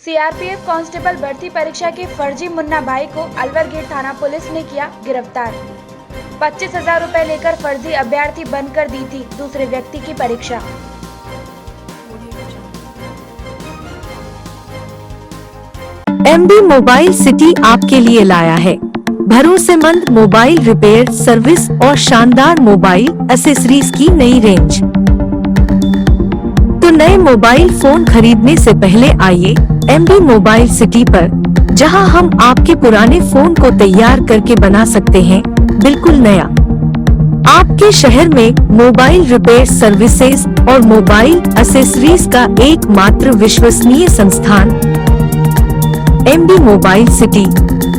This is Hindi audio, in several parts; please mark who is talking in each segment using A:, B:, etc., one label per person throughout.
A: सीआरपीएफ कांस्टेबल भर्ती परीक्षा के फर्जी मुन्ना भाई को अलवर गेट थाना पुलिस ने किया गिरफ्तार। 25,000 रुपए लेकर फर्जी अभ्यर्थी बनकर दी थी दूसरे व्यक्ति की परीक्षा।
B: एमबी मोबाइल सिटी आपके लिए लाया है भरोसेमंद मोबाइल रिपेयर सर्विस और शानदार मोबाइल एक्सेसरीज की नई रेंज। तो नए मोबाइल फोन खरीदने से पहले आइए एमबी मोबाइल सिटी पर, जहां हम आपके पुराने फोन को तैयार करके बना सकते हैं बिल्कुल नया। आपके शहर में मोबाइल रिपेयर सर्विसेज और मोबाइल एक्सेसरीज का एकमात्र विश्वसनीय संस्थान MB mobile city,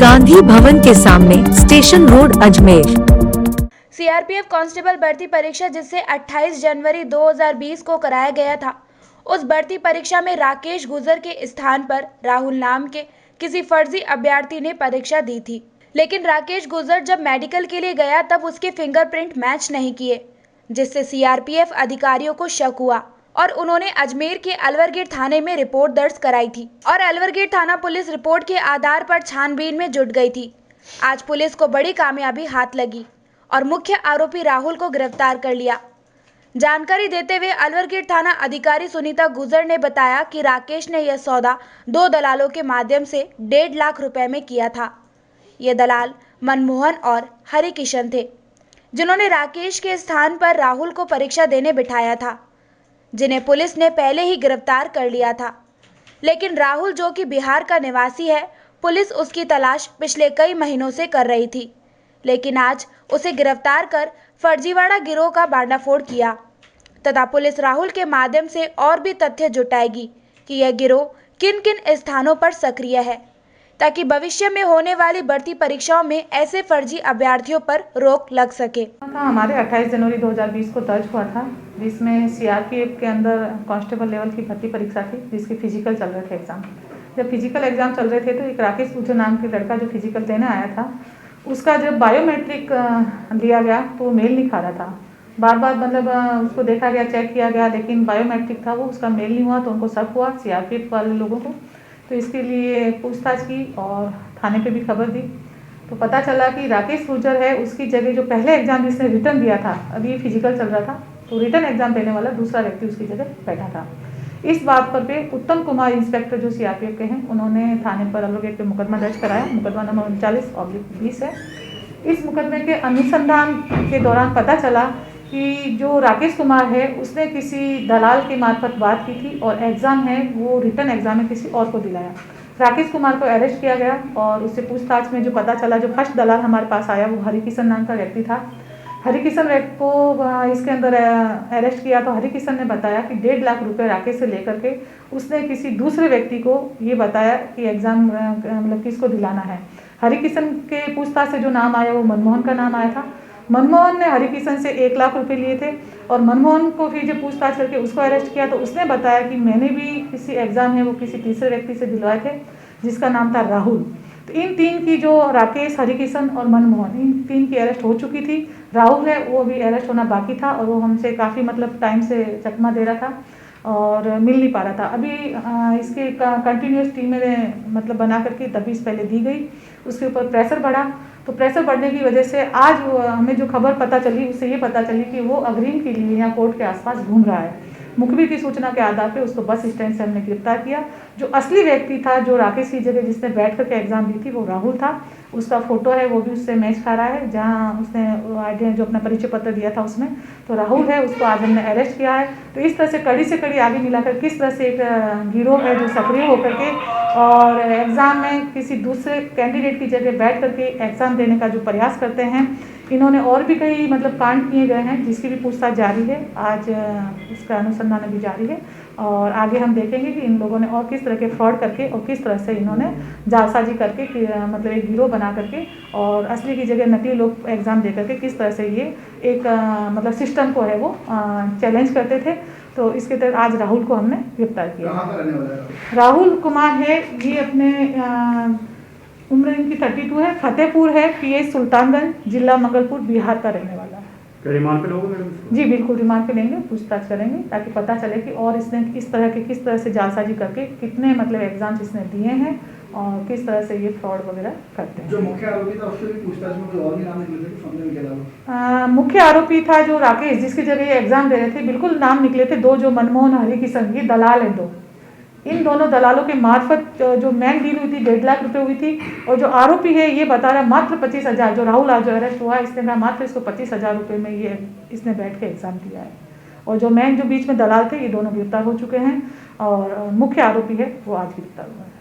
B: Gandhi Bhavan के सामने, station road, Ajmer.
A: CRPF constable भर्ती परीक्षा जिसे 28 जनवरी 2020 को कराया गया था, उस भर्ती परीक्षा में राकेश गुजर के स्थान पर राहुल नाम के किसी फर्जी अभ्यर्थी ने परीक्षा दी थी। लेकिन राकेश गुजर जब मेडिकल के लिए गया तब उसके फिंगरप्रिंट मैच नहीं किए, जिससे सीआरपीएफ अधिकारियों को शक हुआ और उन्होंने अजमेर के अलवर गेट थाने में रिपोर्ट दर्ज कराई थी और अलवर गेट थाना पुलिस रिपोर्ट के आधार पर छानबीन में जुट गई थी। आज पुलिस को बड़ी कामयाबी हाथ लगी और मुख्य आरोपी राहुल को गिरफ्तार कर लिया। जानकारी देते हुए अलवर गेट थाना अधिकारी सुनीता गुजर ने बताया कि राकेश ने यह सौदा 2 दलालों के माध्यम से 1.5 लाख रुपए में किया था। ये दलाल मनमोहन और हरि किशन थे, जिन्होंने राकेश के स्थान पर राहुल को परीक्षा देने बिठाया था, जिन्हें पुलिस ने पहले ही गिरफ्तार कर लिया था। लेकिन राहुल, जो कि बिहार का निवासी है, पुलिस उसकी तलाश पिछले कई महीनों से कर रही थी, लेकिन आज उसे गिरफ्तार कर फर्जीवाड़ा गिरोह का भांडाफोड़ किया तथा पुलिस राहुल के माध्यम से और भी तथ्य जुटाएगी कि यह गिरोह किन किन स्थानों पर सक्रिय है, ताकि भविष्य में होने वाली भर्ती परीक्षाओं में ऐसे फर्जी अभ्यर्थियों पर रोक लग सके।
C: हमारे 28 जनवरी 2020 को दर्ज हुआ था, जिसमें सीआरपीएफ के अंदर कांस्टेबल लेवल की भर्ती परीक्षा थी, जिसके फिजिकल चल रहे थे एग्जाम। जब फिजिकल एग्जाम चल रहे थे तो एक राकेश गुजर नाम के लड़का जो फिजिकल देने आया था, उसका जब बायोमेट्रिक दिया गया तो वो मेल नहीं खा रहा था। बार बार मतलब उसको देखा गया, चेक किया गया, लेकिन बायोमेट्रिक था वो, उसका मेल नहीं हुआ। तो उनको शक हुआ सीआरपीएफ वाले लोगों को, तो इसके लिए पूछताछ की और थाने पे भी खबर दी। तो पता चला कि राकेश गुजर है, उसकी जगह जो पहले एग्जाम जिसने रिटर्न दिया था, अभी फिजिकल चल रहा था, तो रिटर्न एग्जाम देने वाला दूसरा व्यक्ति उसकी जगह बैठा था। इस बात पर पे उत्तम कुमार इंस्पेक्टर जो सीआरपीएफ के हैं, उन्होंने थाने पर अलवर गेट पे मुकदमा दर्ज कराया। मुकदमा नंबर 39/20 है। इस मुकदमे के अनुसंधान के दौरान पता चला कि जो राकेश कुमार है, उसने किसी दलाल के मार्फत बात की थी और एग्ज़ाम है वो रिटर्न एग्जाम में किसी और को दिलाया। राकेश कुमार को अरेस्ट किया गया और उससे पूछताछ में जो पता चला, जो फर्स्ट दलाल हमारे पास आया वो हरि किशन नाम का व्यक्ति था। हरि किशन को इसके अंदर अरेस्ट किया तो हरि किशन ने बताया कि 1.5 लाख रुपए राकेश से लेकर के उसने किसी दूसरे व्यक्ति को ये बताया कि एग्ज़ाम मतलब किसको दिलाना है। हरि किशन के पूछताछ से जो नाम आया वो मनमोहन का नाम आया था। मनमोहन ने हरि किशन से 1 लाख रुपए लिए थे और मनमोहन को फिर जब पूछताछ करके उसको अरेस्ट किया तो उसने बताया कि मैंने भी किसी एग्ज़ाम है वो किसी तीसरे व्यक्ति से दिलवाए थे, जिसका नाम था राहुल। तो इन 3 की, जो राकेश, हरि किशन और मनमोहन, इन 3 की अरेस्ट हो चुकी थी। राहुल है वो भी अरेस्ट होना बाकी था और वो हमसे काफ़ी मतलब टाइम से चकमा दे रहा था और मिल नहीं पा रहा था। अभी इसके कंटिन्यूस टीमें मतलब बना करके तफतीश पहले दी गई, उसके ऊपर प्रेशर बढ़ा। तो प्रेशर बढ़ने की वजह से आज हमें जो खबर पता चली, उससे ये पता चली कि वो अग्रिम के लिए यहाँ कोर्ट के आसपास घूम रहा है। मुखबिर की सूचना के आधार पे उसको बस स्टैंड से हमने गिरफ्तार किया। जो असली व्यक्ति था, जो राकेश की जगह जिसने बैठ करके एग्जाम दी थी, वो राहुल था। उसका फोटो है, वो भी उससे मैच खा रहा है, जहां उसने आईडी जो अपना परिचय पत्र दिया था उसमें, तो राहुल है, उसको आज हमने अरेस्ट किया है। तो इस तरह से कड़ी से कड़ी आगे मिलाकर किस तरह से एक गिरोह है जो सक्रिय होकर के और एग्ज़ाम में किसी दूसरे कैंडिडेट की जगह बैठ करके एग्ज़ाम देने का जो प्रयास करते हैं। इन्होंने और भी कई मतलब कांड किए गए हैं, जिसकी भी पूछताछ जारी है। आज इसका अनुसंधान अभी जारी है और आगे हम देखेंगे कि इन लोगों ने और किस तरह के फ्रॉड करके और किस तरह से इन्होंने जालसाजी करके मतलब एक गिरोह बना करके और असली की जगह नकली लोग एग्ज़ाम दे करके किस तरह से ये एक मतलब सिस्टम को है वो चैलेंज करते थे। तो इसके तहत आज राहुल को हमने गिरफ्तार किया। राहुल कुमार है, ये अपने उम्र इनकी 32 है, फतेहपुर है, पीएच सुल्तानगंज, जिला मंगलपुर, बिहार का रहने वाला है।
D: रिमांड पे लोगे मैडम?
C: जी बिल्कुल रिमांड पे लेंगे, पूछताछ करेंगे ताकि पता चले कि और इसने किस तरह से जालसाजी करके कितने मतलब एग्जाम्स इसने दिए हैं और किस तरह से ये फ्रॉड वगैरह करते हैं।
E: जो मुख्य आरोपी था उससे भी पूछताछ में कोई और भी नाम निकले थे कि फंदे में के अलावा?
C: मुख्य आरोपी था जो राकेश, जिसके जरिए एग्जाम दे रहे थे, बिल्कुल नाम निकले थे दो, जो मनमोहन हरि की संगी दलाल हैं दो। इन दोनों दलालों के मार्फत जो मेन डील हुई थी 1.5 लाख रुपए हुई थी, और जो आरोपी है ये बता रहा है मात्र 25,000, जो राहुल आज जो अरेस्ट हुआ है इसने कहा मात्र इसको 25,000 रुपये में ये इसने बैठ के एग्जाम दिया है। और जो मेन जो बीच में दलाल थे ये दोनों गिरफ्तार हो चुके हैं और मुख्य आरोपी है वो आज गिरफ्तार हुआ है।